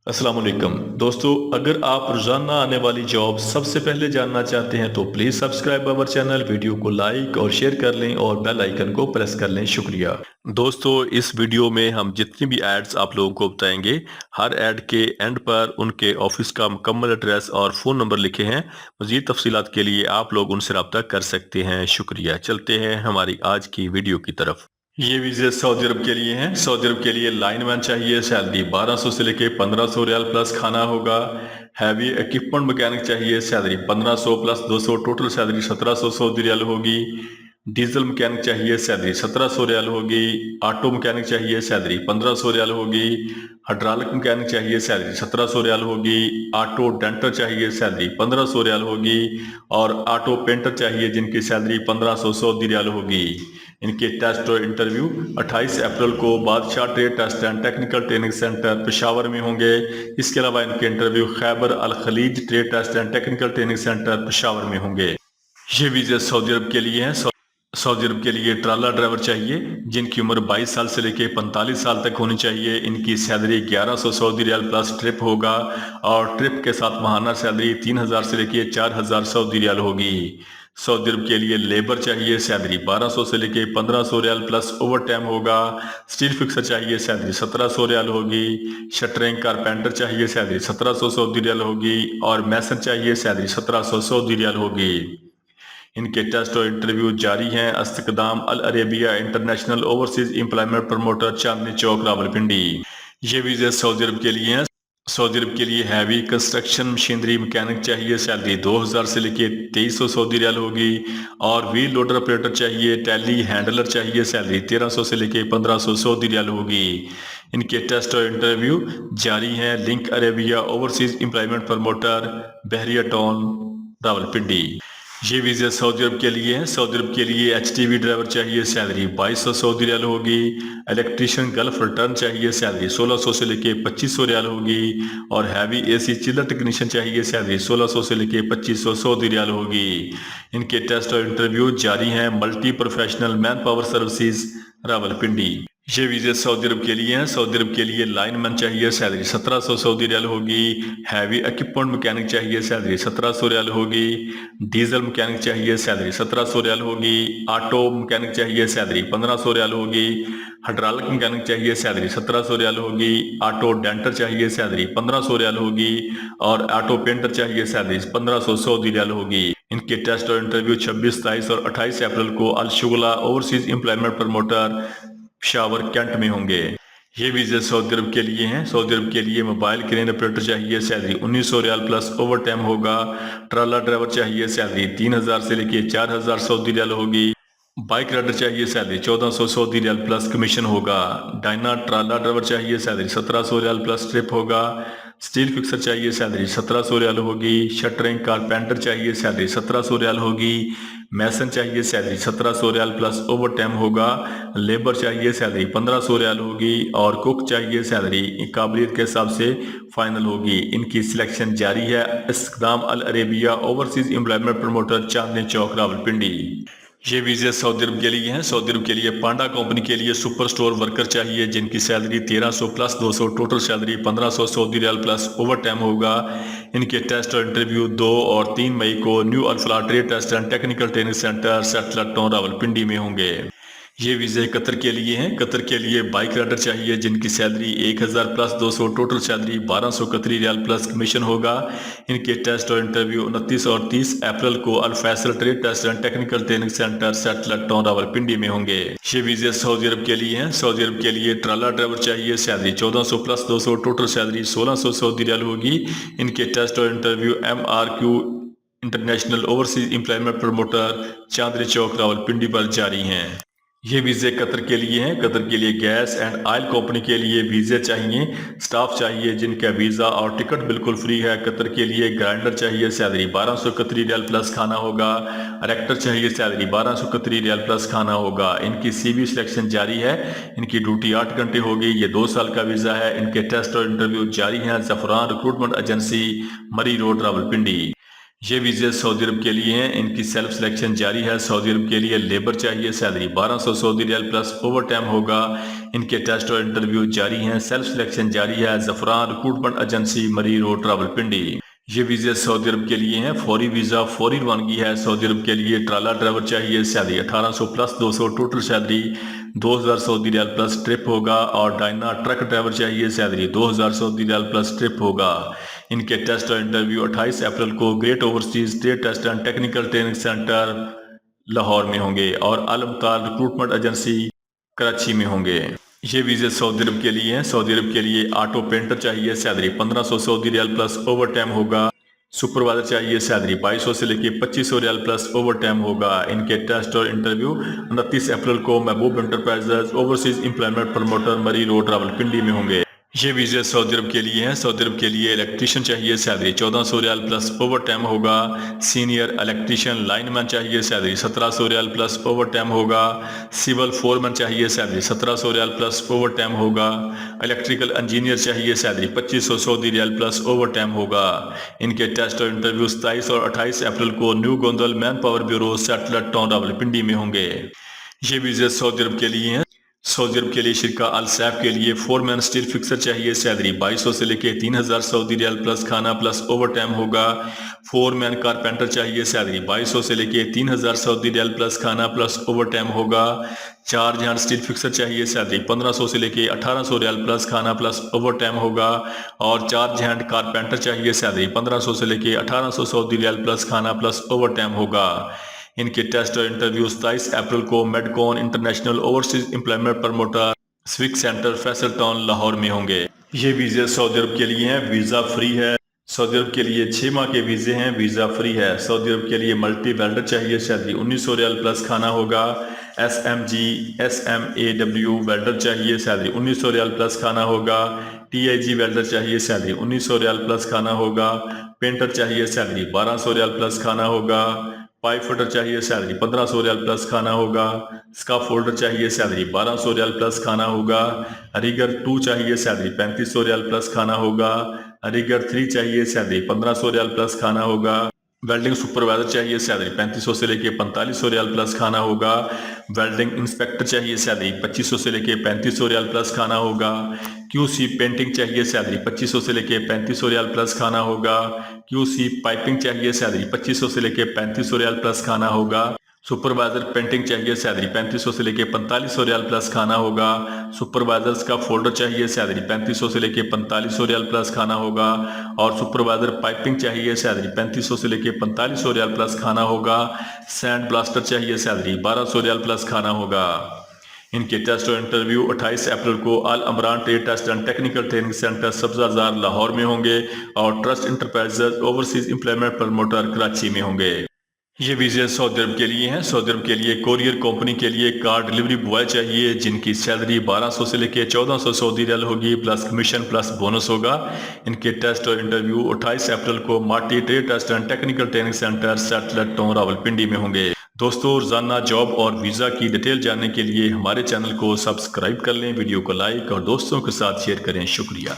अस्सलाम वालेकुम दोस्तों, अगर आप रोजाना आने वाली जॉब सबसे पहले जानना चाहते हैं तो please subscribe our channel, video को लाइक और शेयर कर लें और बेल आइकन को प्रेस कर लें। शुक्रिया दोस्तों। इस वीडियो में हम जितनी भी एड्स आप लोगों को बताएंगे, हर एड के एंड पर उनके ऑफिस का मुकम्मल एड्रेस और फ़ोन नंबर लिखे हैं। मज़ीद तफसीलात के लिए आप लोग उनसे रब्ता कर सकते हैं। शुक्रिया। चलते हैं हमारी आज की वीडियो की तरफ। ये वीज़े सऊदी अरब के लिए हैं। सऊदी अरब के लिए लाइनमैन चाहिए, सैलरी 1200 से लेके 1500 रियाल प्लस खाना होगा। हैवी इक्विपमेंट मैकेनिक चाहिए, salary 1500 plus 200, total salary 1700 Saudi riyal होगी। डीजल मैकेनिक चाहिए, सैलरी 1700 रियाल होगी। ऑटो मैकेनिक चाहिए, सैलरी 1500 रियाल होगी। हाइड्रोलिक मैकेनिक चाहिए, सैलरी 1700 रियाल होगी। ऑटो डेंटर चाहिए, सैलरी 1500 रियाल होगी। और ऑटो पेंटर चाहिए जिनकी सैलरी 1500 सऊदी रियाल होगी। इनके टेस्ट और इंटरव्यू 28 अप्रैल को Badshah trade test and technical training centre Peshawar में होंगे। इसके अलावा इनके interview Khyber Al Khaleej trade test and technical training centre Peshawar में होंगे। ये वीज़े सऊदी अरब के लिए हैं। सऊदी अरब के लिए ट्राला ड्राइवर चाहिए जिनकी उम्र 22 साल से लेकर 45 साल तक होनी चाहिए। इनकी salary 1100 Saudi riyal plus trip होगा और ट्रिप के साथ माहाना सैलरी 3000 से लेकर 4000 सऊदी रियाल होगी। सऊदी अरब के लिए लेबर चाहिए, सैलरी 1200 से लेके 1500 रियाल प्लस ओवर टाइम होगा। स्टील फिक्सर चाहिए, सैलरी 1700 रियाल होगी। शटरिंग कारपेंटर चाहिए, सैलरी 1700 सऊदी रियाल होगी। और मैसन चाहिए, सैलरी 1700 सऊदी रियाल होगी। इनके टेस्ट और इंटरव्यू जारी हैं। Istaqdam Al Arabia international overseas employment promoter, Chandni Chowk, Rawalpindi. ये वीज़े सऊदी अरब के लिए हैं। सऊदी अरब के लिए हैवी कंस्ट्रक्शन मशीनरी मैकेनिक चाहिए, सैलरी 2000 से लेके 2300 सऊदी रियाल होगी। और व्हील लोडर ऑपरेटर चाहिए, टैली हैंडलर चाहिए, सैलरी 1300 से लेके 1500 सऊदी रियाल होगी। इनके टेस्ट और इंटरव्यू जारी हैं। Link Arabia overseas employment promoter, Bahria town, Rawalpindi. ये वीज़े सऊदी अरब के लिए हैं। सऊदी अरब के लिए HTV ड्राइवर चाहिए, सैलरी 2200 सऊदी रियाल होगी। इलेक्ट्रीशियन गल्फ रिटर्न चाहिए, सैलरी 1600 से लेके 2500 रियाल होगी। और हैवी AC चिलर टेक्नीशियन चाहिए, सैलरी 1600 से लेके 2500 सऊदी रियाल होगी। इनके टेस्ट और इंटरव्यू जारी हैं। Multi professional man power services, Rawalpindi. ये वीज़े सऊदी अरब के लिए हैं। सऊदी अरब के लिए लाइनमैन चाहिए, सैलरी 1700 सऊदी रियाल होगी। हैवी इक्विपमेंट मैकेनिक चाहिए, सैलरी 1700 रियाल होगी। डीजल मैकेनिक चाहिए, सैलरी 1700 रियाल होगी। ऑटो मैकेनिक चाहिए, सैलरी 1500 रियाल होगी। हाइड्रोलिक मैकेनिक चाहिए, सैलरी 1700 रियाल होगी। ऑटो डेंटर चाहिए, सैलरी 1500 रियाल होगी। और ऑटो पेंटर चाहिए, सैलरी 1500 सऊदी रियाल होगी। इनके टेस्ट और इंटरव्यू 26, 27 और 28 अप्रैल को Al Shugla overseas employment promoter, Peshawar, cantt में होंगे। ये वीज़े सऊदी अरब के लिए हैं। सऊदी अरब के लिए मोबाइल क्रेन ऑपरेटर चाहिए, salary 1900 riyal plus overtime होगा। ट्राला ड्राइवर चाहिए, सैलरी 3000 से लेके 4000 सऊदी रियाल होगी। बाइक राइडर चाहिए, salary 1400 Saudi riyal plus commission होगा। डायना ट्राला ड्राइवर चाहिए, सैलरी 1700 रियाल प्लस ट्रिप होगा। स्टील फिक्सर चाहिए, सैलरी 1700 रियाल होगी। शटरिंग कारपेंटर चाहिए, सैलरी 1700 रियाल होगी। मैसन चाहिए, salary 1700 riyal plus overtime होगा। लेबर चाहिए, सैलरी 1500 रियाल होगी। और कुक चाहिए, सैलरी काबिलियत के हिसाब से फाइनल होगी। इनकी सिलेक्शन जारी है। इस्तकदाम Al Arabia overseas employment promoter, Chandni Chowk, Rawalpindi. ये वीज़े सऊदी अरब के लिए हैं। सऊदी अरब के लिए पांडा कंपनी के लिए सुपर स्टोर वर्कर चाहिए जिनकी salary 1300 plus 200, total salary 1500 Saudi riyal plus overtime होगा। इनके टेस्ट और इंटरव्यू 2 और 3 मई को new Alfalah trade test and technical training centre, settler town, Rawalpindi में होंगे। ये वीज़े कतर के लिए हैं। कतर के लिए बाइक राइडर चाहिए जिनकी सैलरी 1000 प्लस 200, टोटल सैलरी 1200 कतरी रियाल प्लस कमीशन होगा। इनके टेस्ट और इंटरव्यू 29 और 30 अप्रैल को Al Faisal trade test and technical training centre, settler town, Rawalpindi में होंगे। ये वीज़े सऊदी अरब के लिए हैं। सऊदी अरब के लिए ट्राला ड्राइवर चाहिए, salary 1400 plus 200, total salary 1600 Saudi riyal होगी। इनके टेस्ट और interview MRQ international overseas employment promoter, Chandni Chowk, Rawalpindi पर जारी हैं। ये वीज़े कतर के लिए हैं। कतर के लिए गैस एंड ऑयल कंपनी के लिए वीज़े चाहिए। स्टाफ चाहिए जिनका वीज़ा और टिकट बिल्कुल फ्री है। कतर के लिए ग्राइंडर चाहिए, सैलरी 1200 कतरी रियाल प्लस खाना होगा। रेक्टर चाहिए, सैलरी 1200 कतरी रियाल प्लस खाना होगा। इनकी CV सिलेक्शन जारी है। इनकी ड्यूटी 8 घंटे होगी। ये 2 साल का वीज़ा है। इनके टेस्ट और इंटरव्यू जारी हैं। जफरान रिक्रूटमेंट एजेंसी, मरी रोड, रावलपिंडी। یہ ویزے سعودی عرب کے لیے ہیں، ان کی سیلف سلیکشن جاری ہے۔ سعودی عرب کے لیے لیبر چاہیے، سیلری 1200 سعودی ریال پلس اوور ٹائم ہوگا۔ ان کے ٹیسٹ اور انٹرویو جاری ہیں، سیلف سلیکشن جاری ہے۔ زفران ریکروٹمنٹ ایجنسی، مری روڈ، راولپنڈی۔ یہ ویزے سعودی عرب کے لیے ہیں، فوری ویزا، فوری روانگی ہے۔ سعودی عرب کے لیے ٹرالا ڈرائیور چاہیے، salary 1800 plus 200، total salary 2000 Saudi riyal plus trip ہوگا۔ اور ڈائنا ٹرک ڈرائیور چاہیے، salary 2000 Saudi riyal plus trip ہوگا۔ ان کے ٹیسٹ اور انٹرویو 28 اپریل کو great overseas trade test and technical training centre Lahore میں ہوں گے اور المتال ریکروٹمنٹ ایجنسی کراچی میں ہوں گے۔ یہ ویزے سعودی عرب کے لیے ہیں۔ سعودی عرب کے لیے آٹو پینٹر چاہیے، سیلری 1500 سعودی ریال پلس اوور ٹائم ہوگا۔ سپروائزر چاہیے، سیلری 2200 سے لے کے 2500 ریال پلس اوور ٹائم ہوگا۔ ان کے ٹیسٹ اور انٹرویو 29 اپریل کو محبوب انٹرپرائزز اوورسیز امپلائمنٹ پروموٹر، مری روڈ، راولپنڈی میں ہوں گے۔ یہ ویزے سعودی عرب کے لیے ہیں۔ سعودی عرب کے لیے الیکٹریشین چاہیے، سیلری 1400 ریال پلس اوور ٹائم ہوگا۔ سینئر الیکٹریشین لائن مین چاہیے، سیلری 1700 ریال پلس اوور ٹائم ہوگا۔ سول فورمین چاہیے، سیلری 1700 ریال پلس اوور ٹائم ہوگا۔ الیکٹریکل انجینئر چاہیے، سیلری 2500 سعودی ریال پلس اوور ٹائم ہوگا۔ ان کے ٹیسٹ اور انٹرویو 27 اور 28 اپریل کو new Gondal man power bureau, سیٹلٹ town, Rawalpindi میں ہوں گے۔ یہ ویزے سعودی عرب کے لیے ہیں۔ سعودی عرب کے لیے شرکہ السیف کے لیے فور مین سٹیل فکسر چاہیے، سیلری 2200 سے لے کے 3000 سعودی ریال پلس کھانا پلس اوور ٹائم ہوگا۔ فور مین کارپینٹر چاہیے، سیلری 2200 سے لے کے 3000 سعودی ریال پلس کھانا پلس اوور ٹائم ہوگا۔ چارج ہینڈ سٹیل فکسر چاہیے، سیلری 1500 سے لے کے 1800 ریال پلس کھانا پلس اوور ٹائم ہوگا۔ اور چارج ہینڈ کارپینٹر چاہیے، سیلری 1500 سے لے کے 1800 سعودی ریال پلس کھانا پلس اوور ٹائم ہوگا۔ ان کے ٹیسٹ اور انٹرویو 27 اپریل کو میڈکون انٹرنیشنل اوورسیز امپلائمنٹ پروموٹر، سوک سینٹر، فیصل ٹاؤن، لاہور میں ہوں گے۔ یہ ویزے سعودی عرب کے لیے ہیں، ویزا فری ہے۔ سعودی عرب کے لیے 6 ماہ کے ویزے ہیں، ویزا فری ہے۔ سعودی عرب کے لیے ملٹی ویلڈر چاہیے، سیلری 1900 ریال پلس کھانا ہوگا۔ SMAW ویلڈر چاہیے، سیلری 1900 ریال پلس کھانا ہوگا۔ TIG ویلڈر چاہیے، سیلری 1900 ریال پلس کھانا ہوگا۔ پینٹر چاہیے، سیلری 1200 ریال پلس کھانا ہوگا۔ پائپ فٹر چاہیے، سیلری 1500 ریال پلس کھانا ہوگا۔ اسکاف ہولڈر چاہیے، سیلری 1200 ریال پلس کھانا ہوگا۔ ریگر 2 چاہیے، سیلری 3500 ریال پلس کھانا ہوگا۔ ریگر 3 چاہیے، سیلری 1500 ریال پلس کھانا ہوگا۔ ویلڈنگ سپروائزر چاہیے، سیلری 3500 سے لے کے 4500 ریال پلس کھانا ہوگا۔ ویلڈنگ انسپیکٹر چاہیے، سیلری 2500 سے لے کے 3500 ریال پلس کھانا ہوگا۔ QC پینٹنگ چاہیے، سیلری 2500 سے لے کے 3500 ریال پلس کھانا ہوگا۔ QC پائپنگ چاہیے، سیلری 2500 سے لے کے 3500 ریال پلس کھانا ہوگا۔ سپروائزر پینٹنگ چاہیے، سیلری 3500 سے لے کے 4500 ریال پلس کھانا ہوگا۔ سپروائزرز کا فولڈر چاہیے، سیلری 3500 سے لے کے 4500 ریال پلس کھانا ہوگا۔ اور سپروائزر پائپنگ چاہیے، سیلری 3500 سے لے کے 4500 ریال پلس کھانا ہوگا۔ سینڈ بلاسٹر چاہیے، سیلری 1200 ریال پلس کھانا ہوگا۔ ان کے ٹیسٹ اور انٹرویو 28 اپریل کو Al Imran trade test and technical training centre, Sabza Zar, Lahore میں ہوں گے اور trust enterprises overseas employment promoter, Karachi میں ہوں گے۔ یہ ویزے سعودی عرب کے لیے ہیں۔ سعودی عرب کے لیے کوریئر کمپنی کے لیے کار ڈیلیوری بوائے چاہیے، جن کی سیلری 1200 سے لے کے 1400 سعودی ریال ہوگی، پلس کمیشن پلس بونس ہوگا۔ ان کے ٹیسٹ اور انٹرویو 28 اپریل کو Marti trade test and technical training centre, settler town, Rawalpindi میں ہوں گے۔ دوستو، روزانہ جاب اور ویزا کی ڈیٹیل جاننے کے لیے ہمارے چینل کو سبسکرائب کر لیں، ویڈیو کو لائک اور دوستوں کے ساتھ شیئر کریں۔ شکریہ۔